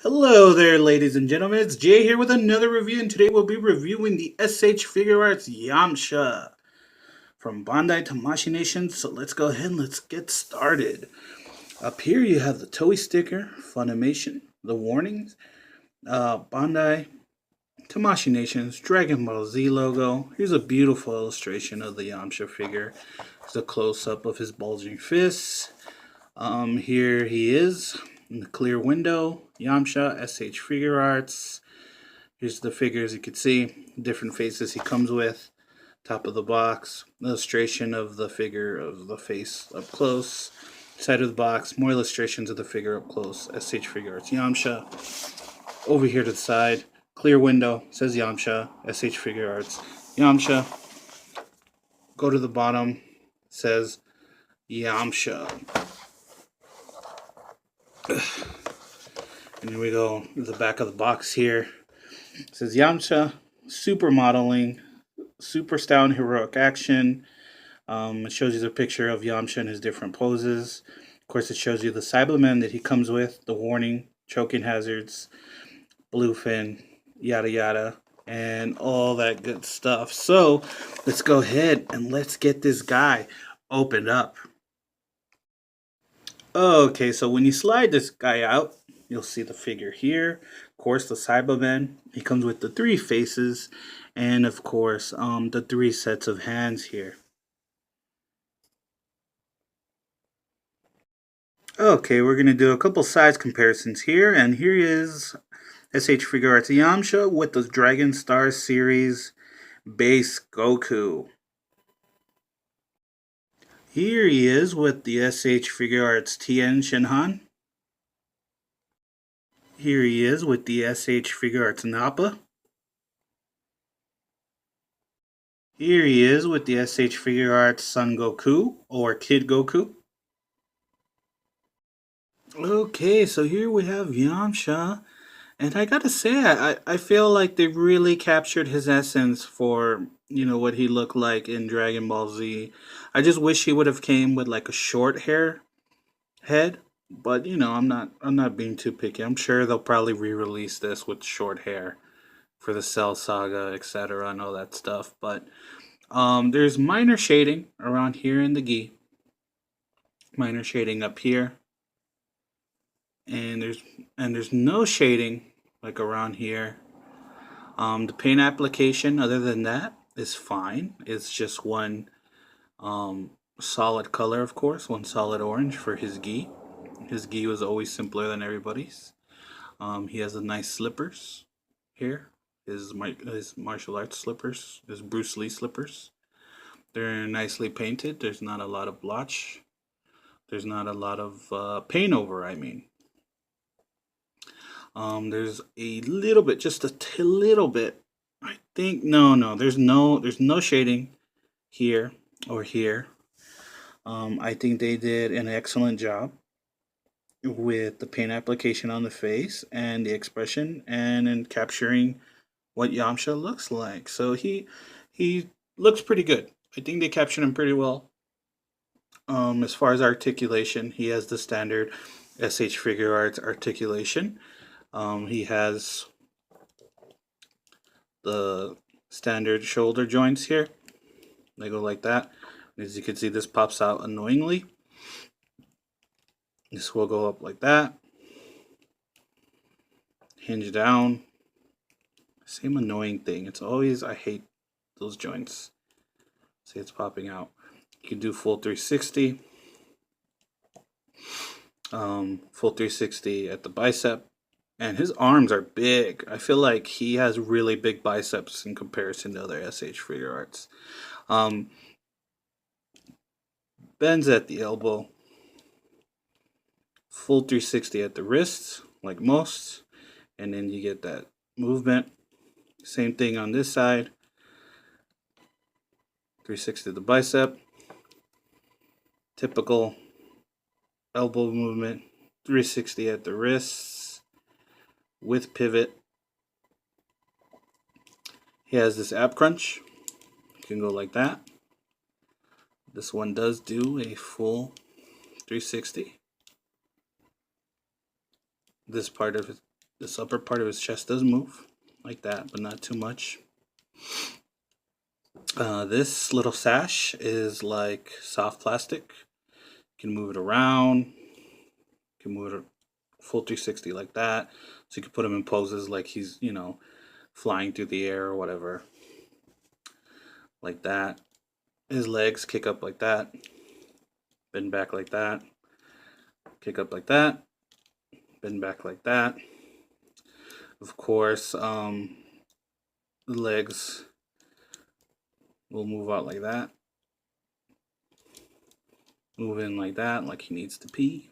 Hello there, ladies and gentlemen. It's Jay here with another review, and today we'll be reviewing the SH Figuarts Yamcha from Bandai Tamashii Nation. So let's go ahead and let's get started. Up here, you have the Toei sticker, Funimation, the warnings, Bandai Tamashii Nation's Dragon Ball Z logo. Here's a beautiful illustration of the Yamcha figure. It's a close up of his bulging fists. Here he is in the clear window. Yamcha, SH Figuarts. Here's the figure, as you can see, different faces he comes with. Top of the box, illustration of the figure of the face up close. Side of the box, more illustrations of the figure up close. SH Figuarts Yamcha. Over here to the side, clear window, says Yamcha, SH Figuarts Yamcha. Go to the bottom, says Yamcha. And here we go to the back of the box here. It says Yamcha, super modeling, super style and heroic action. It shows you the picture of Yamcha in his different poses. Of course, it shows you the Cybermen that he comes with, the warning, choking hazards, bluefin, yada yada, and all that good stuff. So let's go ahead and let's get this guy opened up. Okay, so when you slide this guy out, you'll see the figure here. Of course, the Cyberman. He comes with the three faces, and of course, the three sets of hands here. Okay, we're gonna do a couple size comparisons here, and here is SH Figuarts Yamcha with the Dragon Star series base Goku. Here he is with the SH Figuarts Tien Shinhan. Here he is with the SH Figuarts Nappa. Here he is with the SH Figuarts Son Goku or Kid Goku. Okay, so here we have Yamcha, and I gotta say, I feel like they really captured his essence for what he looked like in Dragon Ball Z. I just wish he would have came with like a short hair head, but I'm not being too picky. I'm sure they'll probably re-release this with short hair for the Cell Saga, etc., and all that stuff. But there's minor shading around here in the gi, minor shading up here, and there's no shading like around here. The paint application, other than that, is fine. It's just one solid color, of course, one solid orange for his gi. His gi was always simpler than everybody's. He has a nice slippers here. His martial arts slippers, his Bruce Lee slippers. They're nicely painted. There's not a lot of blotch. There's not a lot of paint over, I mean. There's a little bit, just a little bit. I think no. There's no shading here or here. I think they did an excellent job with the paint application on the face and the expression, and in capturing what Yamcha looks like. So he looks pretty good. I think they captured him pretty well. As far as articulation, he has the standard SH Figuarts articulation. He has the standard shoulder joints here. They go like that. As you can see, this pops out annoyingly. This will go up like that. Hinge down. Same annoying thing. It's always, I hate those joints. See, it's popping out. You can do full 360. Full 360 at the bicep. And his arms are big. I feel like he has really big biceps in comparison to other SH Figuarts. Bends at the elbow. Full 360 at the wrists, like most. And then you get that movement. Same thing on this side. 360 the bicep. Typical elbow movement. 360 at the wrists with pivot. He has this ab crunch. You can go like that. This one does do a full 360. This part of This upper part of his chest does move like that, but not too much. This little sash is like soft plastic. You can move it around. You can move it full 360 like that. So you can put him in poses like he's, flying through the air or whatever. Like that. His legs kick up like that. Bend back like that. Kick up like that. Bend back like that. Of course, the legs will move out like that. Move in like that, like he needs to pee.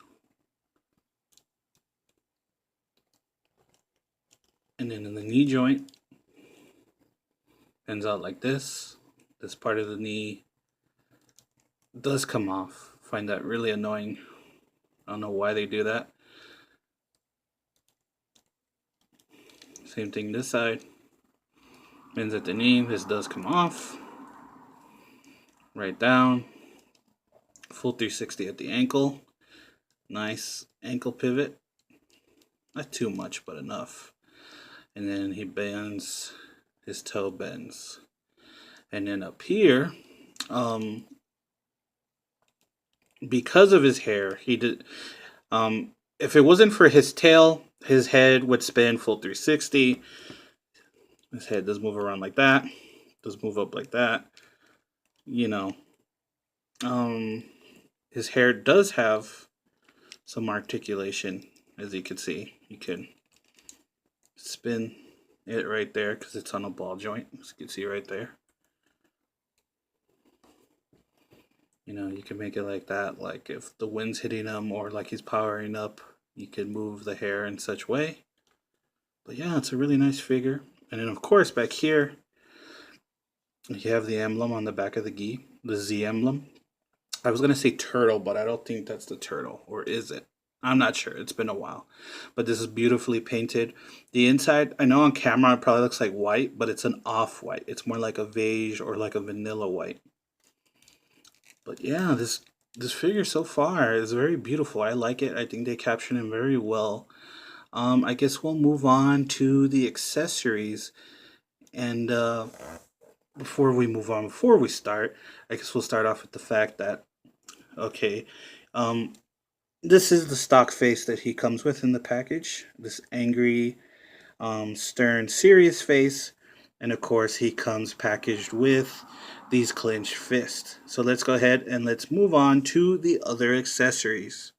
And then in the knee joint, bends out like this. This part of the knee does come off. Find that really annoying. I don't know why they do that. Same thing this side. Bends at the knee. This does come off. Right down. Full 360 at the ankle. Nice ankle pivot. Not too much, but enough. And then he bends. His toe bends. And then up here, because of his hair, he did. If it wasn't for his tail, his head would spin full 360. His head does move around like that. Does move up like that. You know. His hair does have some articulation, as you can see. You can spin it right there because it's on a ball joint, as you can see right there. You can make it like that, like if the wind's hitting him or like he's powering up, you can move the hair in such way. But yeah, it's a really nice figure. And then of course back here, you have the emblem on the back of the gi, the Z emblem. I was gonna say turtle, but I don't think that's the turtle, or is it? I'm not sure. It's been a while, but this is beautifully painted. The inside, I know on camera it probably looks like white, but it's an off-white. It's more like a beige or like a vanilla white. But yeah, this figure so far is very beautiful. I like it. I think they captured him very well. I guess we'll move on to the accessories. And before we move on, before we start, I guess we'll start off with the fact that, okay, this is the stock face that he comes with in the package. This angry, stern, serious face. And of course, he comes packaged with these clenched fists. So let's go ahead and let's move on to the other accessories.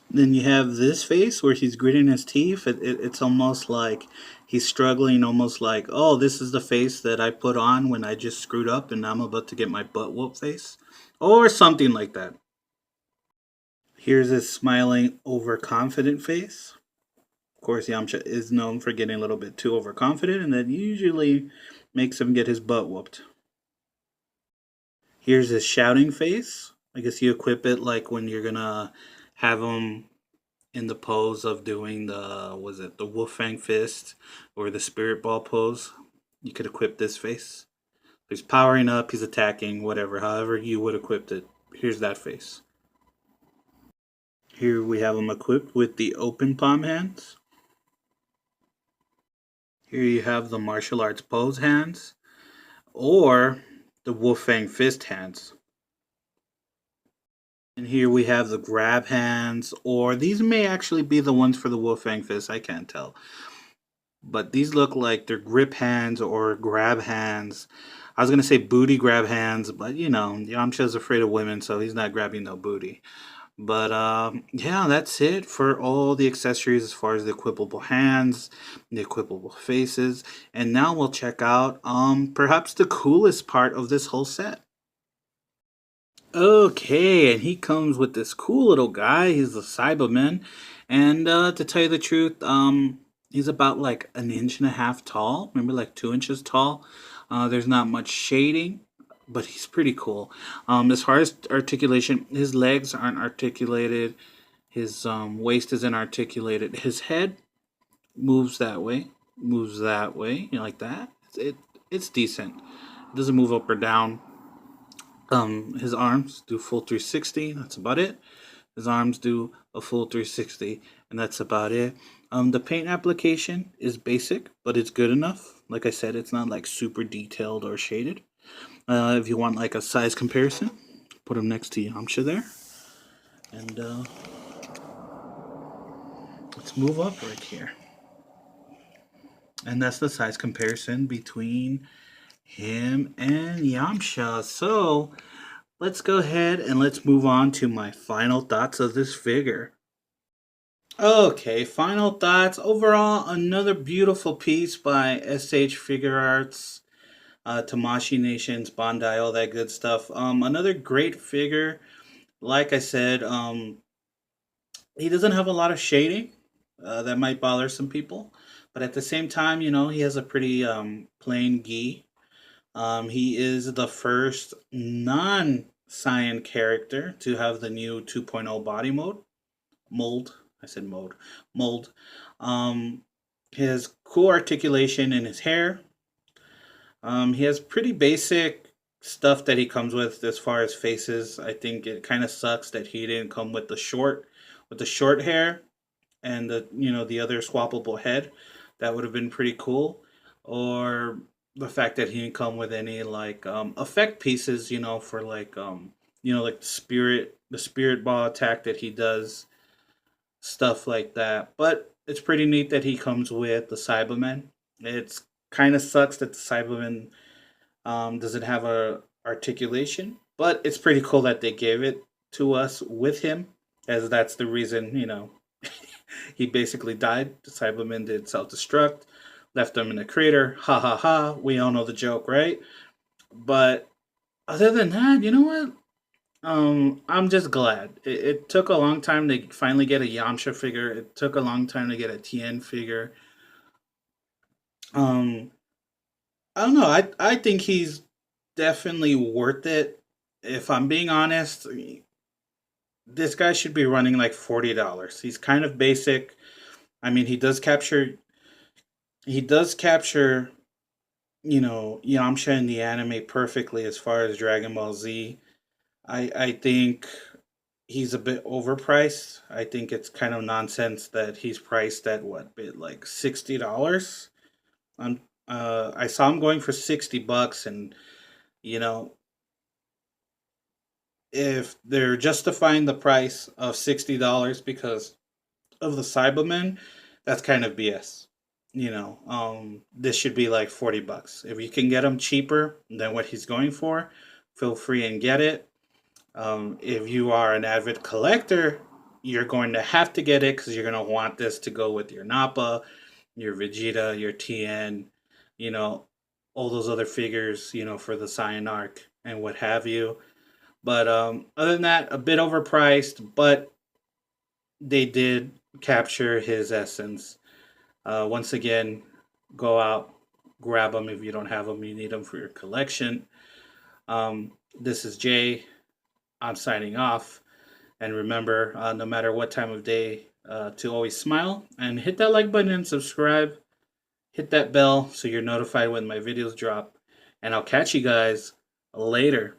Then you have this face where he's gritting his teeth. It's almost like he's struggling, almost like, oh, this is the face that I put on when I just screwed up and I'm about to get my butt whooped face. Or something like that. Here's his smiling, overconfident face. Of course, Yamcha is known for getting a little bit too overconfident, and that usually makes him get his butt whooped. Here's his shouting face. I guess you equip it like when you're gonna have him in the pose of doing the Wolf Fang Fist or the Spirit Ball pose. You could equip this face. He's powering up, he's attacking, whatever, however you would equip it. Here's that face. Here we have him equipped with the open palm hands. Here you have the martial arts pose hands, or the Wolf Fang Fist hands. And here we have the grab hands, or these may actually be the ones for the Wolf Fang Fist, I can't tell. But these look like they're grip hands or grab hands. I was going to say booty grab hands, but Yamcha's afraid of women, so he's not grabbing no booty. But yeah, that's it for all the accessories as far as the equipable hands, the equipable faces. And now we'll check out perhaps the coolest part of this whole set. Okay, and he comes with this cool little guy. He's the Cyberman. And to tell you the truth, he's about like an inch and a half tall. Remember, like 2 inches tall. There's not much shading, but he's pretty cool. As far as articulation, his legs aren't articulated. His waist isn't articulated. His head moves that way, like that. It's decent. It doesn't move up or down. His arms do full 360. That's about it. His arms do a full 360, and that's about it. The paint application is basic, but it's good enough. Like I said, it's not like super detailed or shaded. If you want like a size comparison, put him next to Yamcha there. And let's move up right here. And that's the size comparison between him and Yamcha. So let's go ahead and let's move on to my final thoughts of this figure. Okay, final thoughts. Overall, another beautiful piece by SH Figuarts, Tamashi Nations, Bandai, all that good stuff. Another great figure. Like I said, he doesn't have a lot of shading. That might bother some people, but at the same time, he has a pretty plain gi. He is the first non-Saiyan character to have the new 2.0 body mode. Mold. I said mode. Mold. Um, he has cool articulation in his hair. He has pretty basic stuff that he comes with as far as faces. I think it kind of sucks that he didn't come with the short hair and the other swappable head. That would have been pretty cool. Or the fact that he didn't come with any like effect pieces, for like like the spirit ball attack that he does, stuff like that. But it's pretty neat that he comes with the Cyberman. It's kind of sucks that the Cyberman doesn't have a articulation, but it's pretty cool that they gave it to us with him, as that's the reason he basically died. The Cyberman did self destruct, left him in a crater. Ha ha ha. We all know the joke, right? But other than that, you know what? I'm just glad. It took a long time to finally get a Yamcha figure. It took a long time to get a Tien figure. Um, I don't know. I think he's definitely worth it. If I'm being honest, this guy should be running like $40. He's kind of basic. I mean, he does capture Yamcha in the anime perfectly as far as Dragon Ball Z. I think he's a bit overpriced. I think it's kind of nonsense that he's priced at what bit like $60. I saw him going for $60, and you know if they're justifying the price of $60 because of the Cybermen, that's kind of BS. This should be like $40. If you can get him cheaper than what he's going for, feel free and get it. If you are an avid collector, you're going to have to get it because you're going to want this to go with your Nappa, your Vegeta, your TN, you know, all those other figures, for the Saiyan arc and what have you. But other than that, a bit overpriced, but they did capture his essence. Once again, go out, grab them if you don't have them, you need them for your collection. This is Jay. I'm signing off. And remember, no matter what time of day, to always smile and hit that like button and subscribe. Hit that bell so you're notified when my videos drop. And I'll catch you guys later.